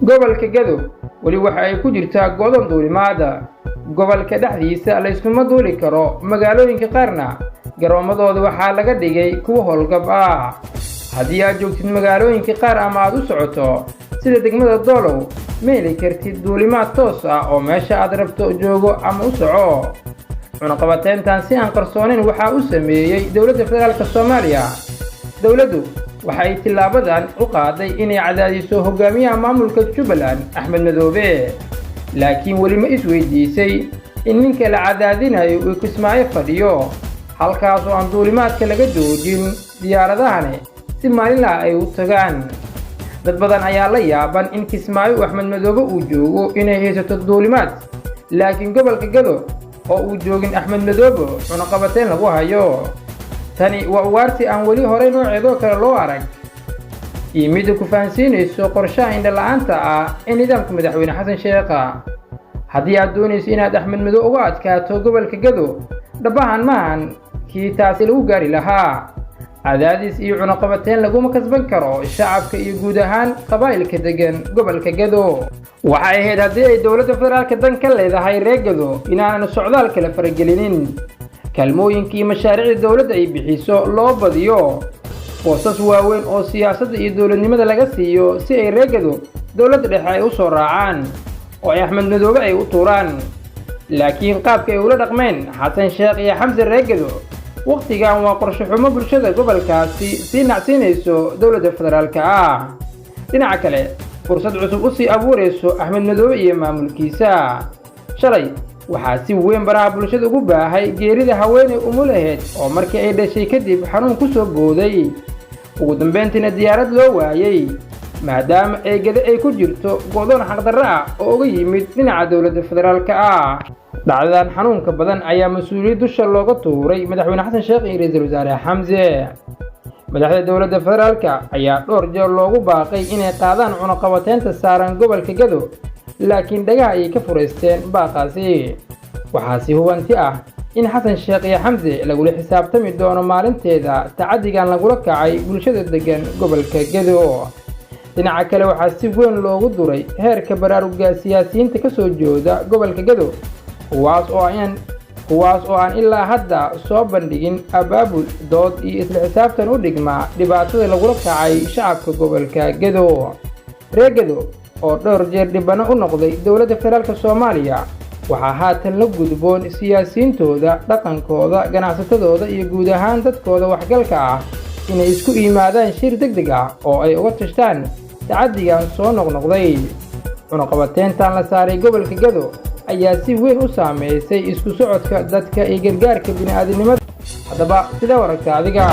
gobolka Gadow wali waxa ay ku jirtaa go'doon duulimaada gobolka dhexdiisa la iskuma duuli karo magaalooyinka qaarna garoomadooda waxaa laga dhigay kuwa howlgab ah haddii aad joogtid magaalooyinka qaar ama aad u socoto sida degmada Doolow ma heli kartid duulimaad toos ah oo meesha aad rabto joogo ama u soco cunaqabateyntan si aan qarsoonayn waxa uu sameeyay dowladda federaalka Soomaaliya dowladdu waxay tilaabadan u qaaday inay cadaadiso hogaamiyaha maamulka Jubbaland Axmed Madoobe laakiin wali ma isweydiisay in ninka la cadaadinayo uu Kismaayo fadhiyo halkaas oo aan duulimaadka laga joojin diyaaradahani si maalinla ay u tagaan dad badan ayaa la yaaban in Kismaayo Axmed Madoobe uu joogo inay haysato duulimaad laakiin gobolka Gadow oo uu joogin Axmed Madoobe cunaqabateyn lagu hayo tani waa ugaarti aan wali hore nooceedo kale loo arag mid ku faansiinayso qorshaha indha la'aanta ah ee nidaamka madaxweyne Xasan Sheekh haddii aad doonayso inaad Axmed Madoobe uga adkaato gobolka Gadow dhabahan maahan kii taasi lagu gaari lahaa cadaadis iyo cunaqabateyn laguma kasban karo shacabka iyo guud ahaan qabaa'ilka degan gobolka Gadow waxay ahayd haddii ay dowladda federaalka dan ka leedahay reer Gadow inaanan socdaal kala faragelinin kalmooyinkii mashaariicda dowladda ay bixiso loo badiyo boosas waaweyn oo siyaasadda iyo dowladnimada laga siiyo si ay reer Gadow dowladda dhexe ay u soo raacaan oo Axmed Madoobe ay u tuuraan laakiin qaabka ay ula dhaqmeen Xasan Sheekh iyo Xamse reer Gadow waqtigan waa qorshe xumo bulshada gobolkaasi si nacsiinayso dowladda federaalka ah dhinaca kale fursad cusub u sii abuurayso Axmed Madoobe iyo maamulkiisa shalay waxaa si weyn baraha bulshada ugu baahay geerida haweeney umulaheed oo markii ay dhashay kadib xanuun ku soo booday ugu dambeyntiina diyaarad loo waayay maadaama ay Gadow ay ku jirto go'doon xaqdarro ah oo uga yimid dhinaca dowladda federaalka ah dhacdadan xanuunka badan ayaa mas'uuliyad dusha looga tuuray madaxweyne Xasan Sheekh iyo ra'iisul wasaare Xamse madaxda dowladda federaalka ayaa dhowr jeer loogu baaqay inay qaadaan cunaqabateynta saaran gobolka Gadow laakiin dhagaha ay ka fureysteen baaqaasi waxaasi hubanti ah in Xasan Sheekh iyo Xamse lagula xisaabtami doono maalinteeda tacadigan lagula kacay bulshada degan gobolka Gadow dhinaca kale waxaa si weyn loogu duray heerka baraaruga siyaasiyiinta ka soo jeeda gobolka Gadow kuwaas oo aan ilaa hadda soo bandhigin abaabul dood iyo isla xisaabtan u dhigma dhibaatada lagula kacay shacabka gobolka Gadow reer Gadow oo dhowr jeer dhibano u noqday dowladda federaalka Soomaaliya waxaa haatan la gudboon siyaasiyiintooda dhaqankooda ganacsatadooda iyo guud ahaan dadkooda waxgalka ah inay isku yimaadaan shir degdeg ah oo ay uga tashtaan tacadigan soo noqnoqday cunaqabateyntan la saaray gobolka Gadow ayaa si weyn u saameysay isku socodka dadka iyo gargaarka bini'aadanimada haddaba sida waragta adiga